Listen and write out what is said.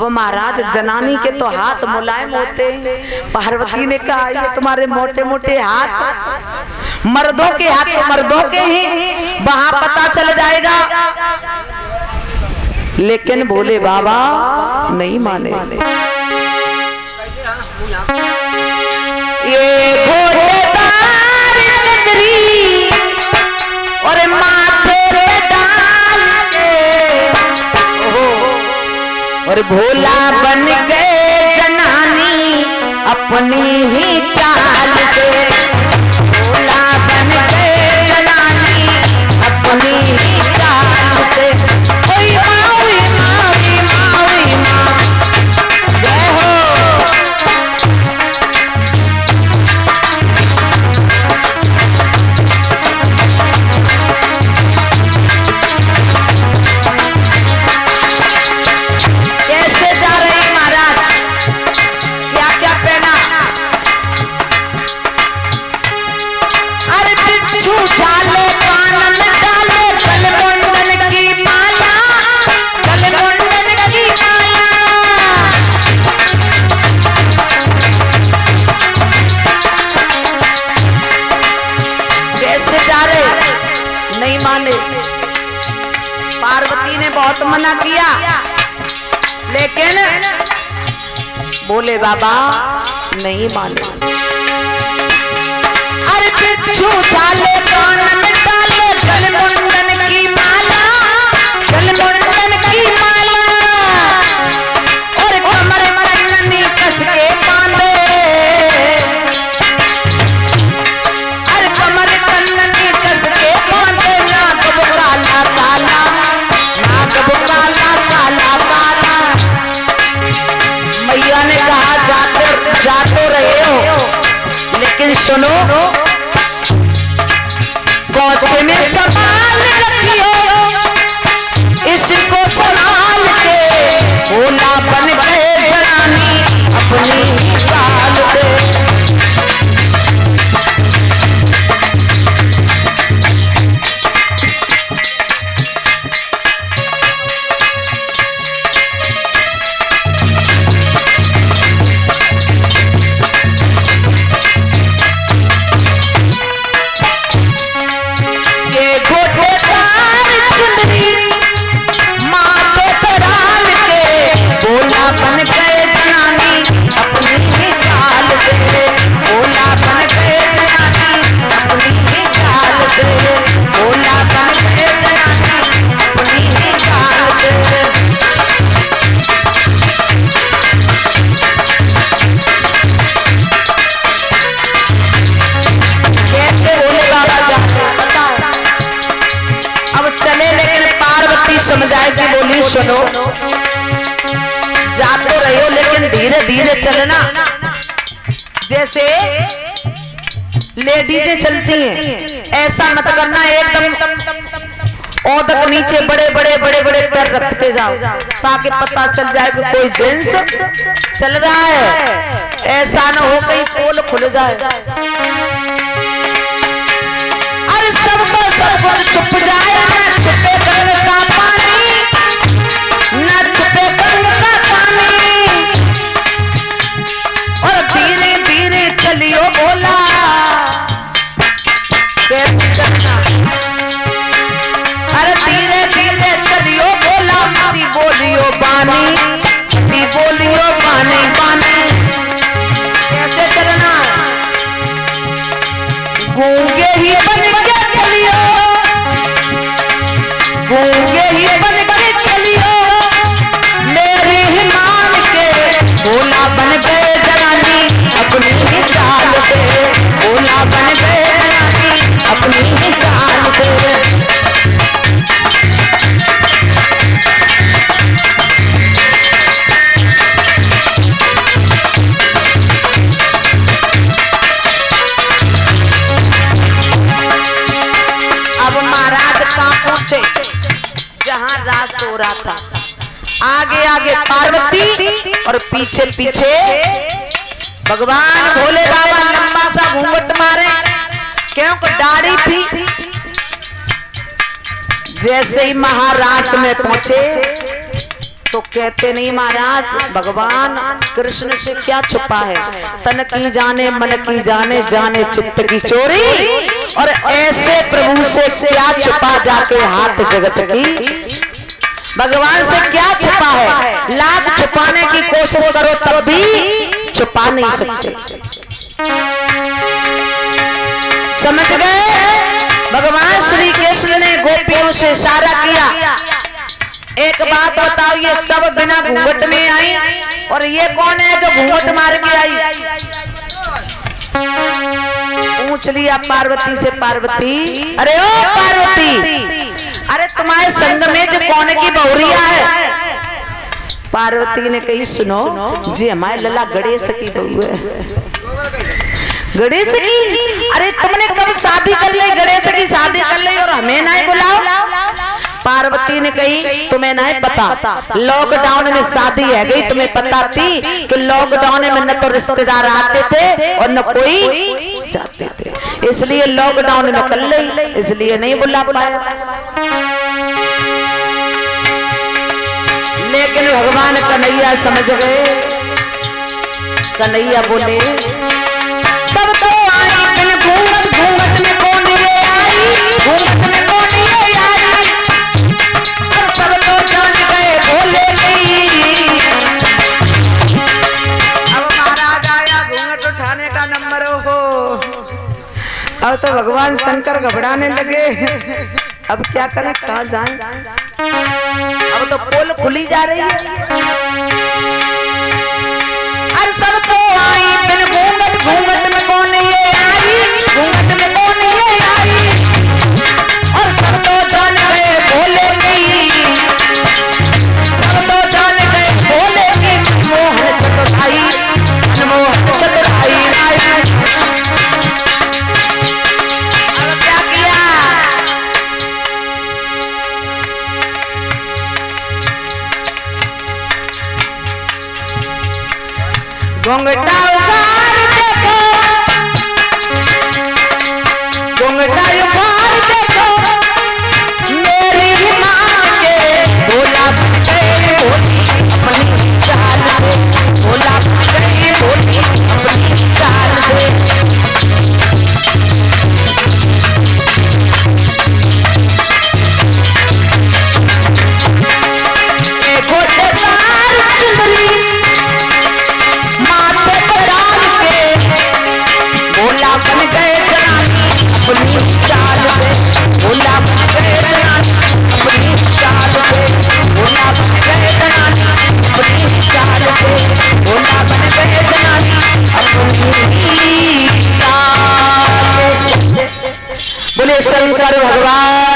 अब महाराज जनानी के तो हाथ मुलायम होते हैं। पार्वती ने कहा ये तुम्हारे मोटे मोटे हाथ मर्दों के हाथ तो मर्दों के ही, वहां पता चल जाएगा। लेकिन भोले बाबा नहीं माने। ये गोटेदार चंद्री और माथे पे डाल के और भोला बन गए जनानी अपनी ही चाल से। भोला बन गए जनानी अपनी ही चाल से। ओई मावी मावी मावी माँ जय हो। कैसे जा रही महाराज, क्या क्या पहना? अरे बिच्छू झाले कानन डाले गलमुंडन की माला, गलमुंडन की माला। कैसे जा रहे? नहीं माने। पार्वती ने बहुत मना किया, लेकिन भोले बाबा नहीं माने। अरे बिच्छू झाले कानन डाले गलमुंडन की माला, गलमुंडन की माला। और कमर मरनी कस के बांधे, अरे कमर मरनी कस के बांधे। नाक वो काला काला, नाक वो काला काला काला। मैया ने कहा जा तो रहे हो, लेकिन सुनो गोचे में संभाल रखियो, इसको संभाल के। भोला बन गए जनानी अपनी ही चाल से। ये गोटेदार चुंदरी माथे पे डाल के भोला बन गए जनानी अपनी ही चाल से। भोला बन गए जनानी अपनी ही चाल से। भोला बन गए जनानी अपनी ही चाल से। कैसे भोले बाबा जाते बताओ? अब चले, लेकिन पार्वती समझाएगी, बोली सुनो जा तो रहे हो, लेकिन धीरे धीरे चलना। जैसे लेडीजें चलती हैं ऐसा मत करना, एकदम औदक नीचे बड़े बड़े बड़े बड़े पैर रखते जाओ, ताकि पता चल जाए कि कोई जेंट्स चल रहा है। ऐसा न हो कहीं पोल खुल जाए। अरे सबको सब कुछ छुप जाए, न छुपे गंग का पानी, न छुपे गंग का पानी। और धीरे धीरे चलियो भोला, कैसे चलना? अरे धीरे धीरे चलियो भोला, मती बोलियो बानी, मती बोलियो बानी बानी। कैसे चलना? गूंगे ही बन के चलियो, गूंगे ही बन के चलियो, मेरी ही मान के। भोला बन गए जनानी अपनी ही चाल से। भोला बन गए जनानी अपनी ही चाल से। अब महाराज कहाँ पहुंचे? जहां रात सो रहा था। आगे आगे पार्वती और पीछे पीछे भगवान भोले बाबा लंबा सा घूंघट मारे, क्योंकि दाढ़ी थी। जैसे ही महाराज में पहुंचे तो कहते नहीं महाराज भगवान कृष्ण से क्या छुपा है, तन की जाने मन की जाने, जाने चित्त की चोरी, और ऐसे प्रभु से क्या छुपा जाके हाथ जगत की। भगवान से क्या छुपा है, लाख छुपाने की कोशिश करो तब भी छुपा नहीं सकते। समझ गए? भगवान श्री कृष्ण ने गोपियों से इशारा किया, एक बात बताओ, ये सब बिना घूंघट में आई, और ये कौन है जो घूंघट मार के आई? पूछ लिया पार्वती से, पार्वती, अरे ओ पार्वती, अरे तुम्हारे संग में जो कौन की बहुरिया है? पार्वती ने कही, सुनो जी हमारे लला गणेश की बहू है। गणेश की? अरे तुमने कब शादी कर ली? गणेश की शादी कर ली और हमें नहीं बुलाओ? पार्वती ने कही, तुम्हें नहीं पता, लॉकडाउन में शादी है गई, तुम्हें पता थी कि लॉकडाउन में न तो रिश्तेदार आते थे और न कोई जाते थे, इसलिए लॉकडाउन में कर ली, इसलिए नहीं बुला पाया। लेकिन भगवान कन्हैया समझ गए। कन्हैया बोले, सब तो आई बिन घूंघट, घूंघट में कौन ये आई, घूंघट में कौन ये आई, और सब तो जान गए बोले नहीं। अब महाराज आया घूंघट उठाने का नंबर हो। अब तो भगवान शंकर घबराने लगे, अब क्या करें, कहाँ जाएं? अब तो पोल खुली जा रही है। अरे सब तो आई बिन घूंघट, घूंघट में कौन ये आई, घूंघट में कौन ये आई, और सब तो जान गए बोले की, सब तो जान गए बोले की, मोहन चतुराई, मोहन चतुराई राय। अब क्या किया? घूंघटा उतार देखो, घूंघटा उतार देखो, मेरी माँ के भोला गए भोली अपनी चाल से, भोला गए भोली अपनी चाल से। देखो जटार चुंदरी माथे पर डाल के, भोला बन गए जनानी अपनी चाल से, भोला बन गए जनानी अपनी चाल से, भोला बन गए जनानी अपनी चाल से, भोला बन गए जनानी अपनी चाल से। बोले शंकर भगवान